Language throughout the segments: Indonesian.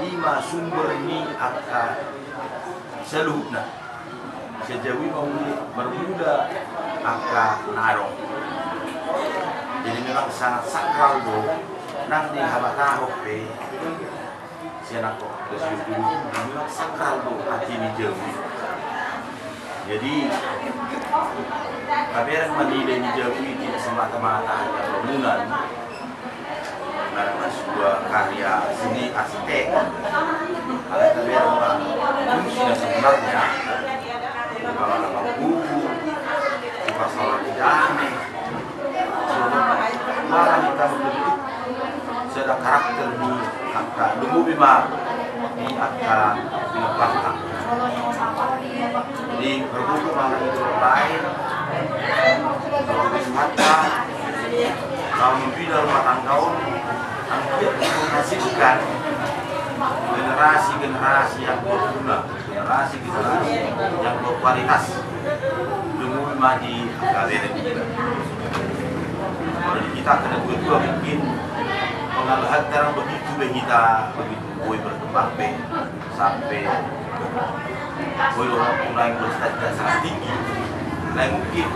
ima sumber ini akan seluruhnya sejauh mau bermuda akan narong. Jadi memang sangat sakral do nang di habata hope sianak kok kesudu memang sakral do hati ni jauh. Jadi kabar mandi dan jauh ini tidak semata-mata hanya bangunan karena sebuah karya seni arsitek. Kalau kabar fungsinya sebenarnya kalau nama buku di pasal dane malah kita membentuk sudah karakter di angka dulu bima di angka belakang. Jadi berhubung malah itu lain kalau wisata kalau lebih dari 4 tahun hampir menghasilkan generasi-generasi yang berguna, generasi-generasi yang berkualitas dulu bima di angka juga. Kalau kita kena dua mungkin pengalaman terang begitu kita begitu boy berkembang sampai boy orang mulai berstatus sangat tinggi. Lain mungkin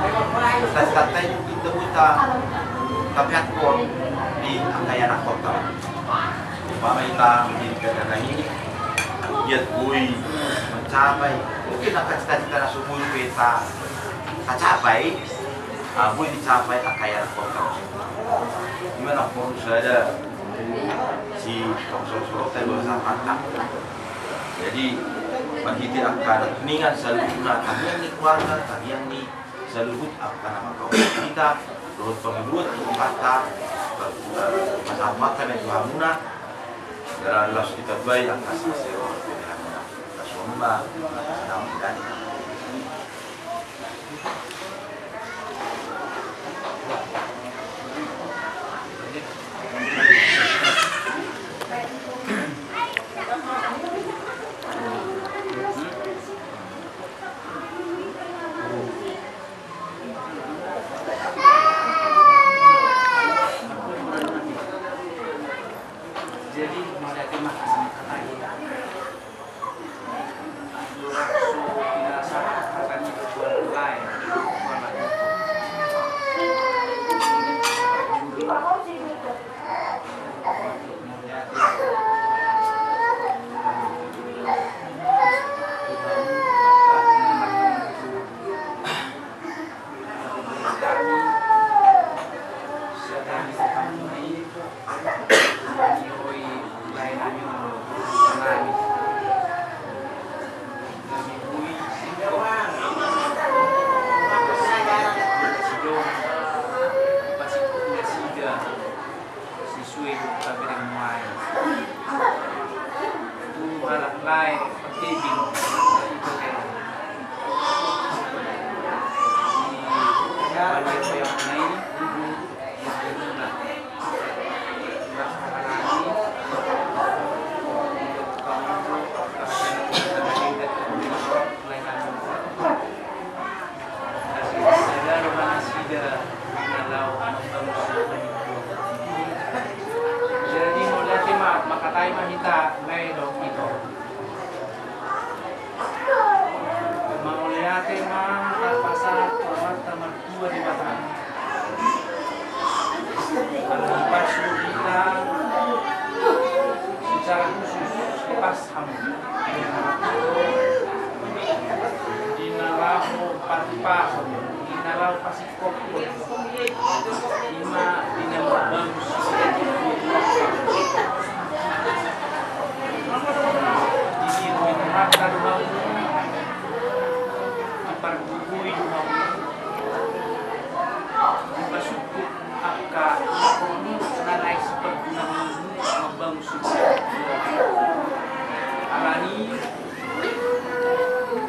status katanya kita tapi aku di angkaya anak kota. Umpama kita menjadi negara ini dia boy mencapai mungkin akan cita-cita sumur kita capai. Boleh dicapai akaya kota. Gimana pun sudah ada si Solo bahasa Batak. Jadi bagi akan keningan selalu gunakan yang di keluarga, yang di seluruh akan nama kau kita, terus pembuat kata masa makan yang tuhamuna, dan lalu kita bayar kasih sewa dengan kasomba, dan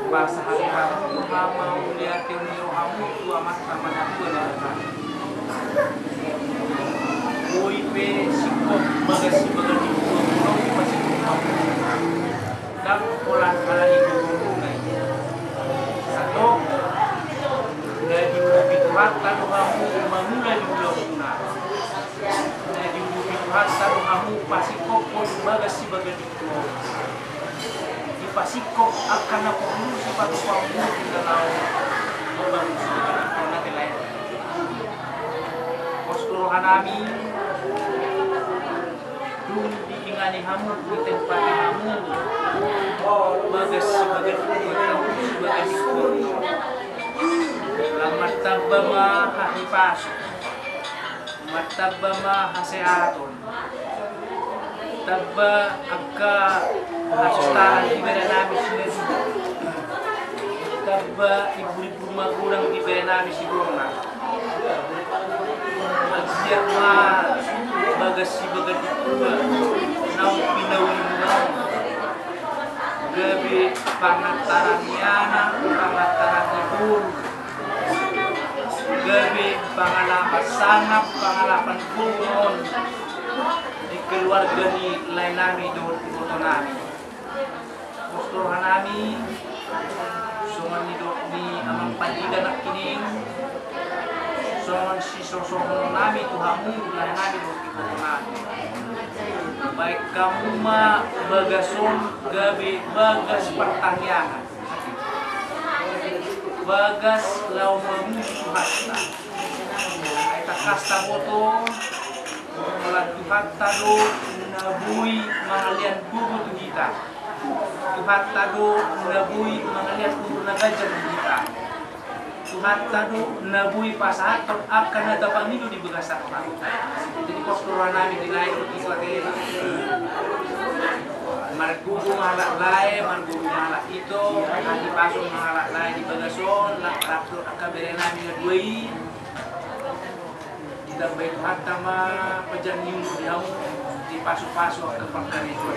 bahasa hari-hari mau lihat yang kamu itu amat sama aku adalah OIP sikop bagasi bagasi pulau masih kamu dan olah kala itu satu dari mobil harta kamu memulai di pulau Muna dari mobil harta kamu hamu pasikop pun bagas si bagan itu. Di pasikop akan aku dulu si patu pamu kita tahu membangun si bagan itu nanti lain. Postur hanami dulu diingani hamu di tempat hamu bagas si bagan itu si bagan itu. Lamat tabama hahipasok. Matabama haseaton tabba agka hasustahan diberi nami sinesi tabba ibu-ibu magurang diberi nami si Brona agsiak ma bagas si bagat ikuba naung pinawin naung gabi pangantaran yana pangantaran ibur gabi pangalapan sanap, pangalapan kumon di keluarga ni lain nami doto nami. Postur nami songan ni ni amang pandigan nak kining songan si sosok nami tuhamu lain nami doto nami. Baik kamu ma bagason gabi bagas pertanyaan. Bagas lau mamusu hatta aita kasta moto melatu hatta do nabui mangalian bubu tu kita tu hatta do nabui mangalian bubu nagajam kita tu hatta do nabui pasahat akan ada pamilu di begas aku jadi posturan nami dinai itu atela margugu malak lae, margugu malak itu, hati pasung malak lae di bagason, lak raptur akabere nami ngadui, tidak baik hatta ma pejan nyung diamu di pasu-pasu ke perkara itu.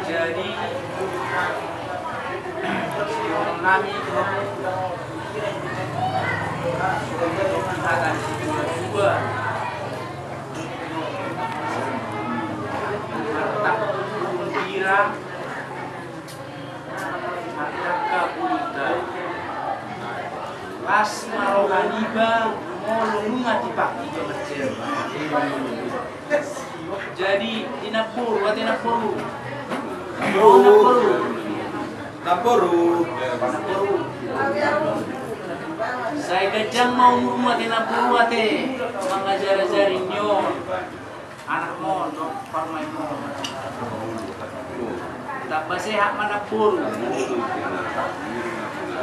Jadi orang nami itu ada di situ dua. Maka pulita pas marohaniba molong ngatipaki bercer. Jadi tinapuru, tinapuru. Saya gajang mau rumah tinapuru ate mengajar-ajarinyo anak mo parmay mo. Tambah sehat mana pun,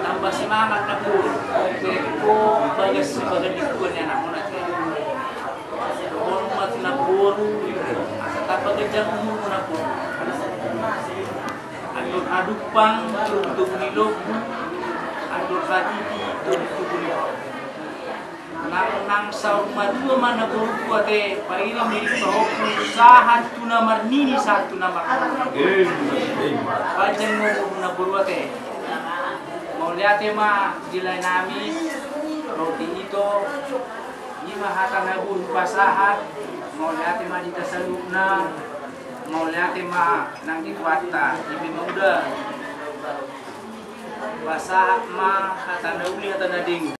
tambah semangat na pun. Ko bagas bagan ikuan anak mo nanti. Hormat na pun, tambah kejang umur na pun. Adur adupang untuk nilog, adur hati untuk nilog. Nang saur madua mana buruk ate pairam ni bahok usahan tuna marnini satu nama panjang mau na buruk ate mau lihat ma jilai nami roti itu lima hata nabu pasahat mau lihat ma di tasalukna mau lihat ma nang dikuata ibi muda pasahat ma hata nauli hata nading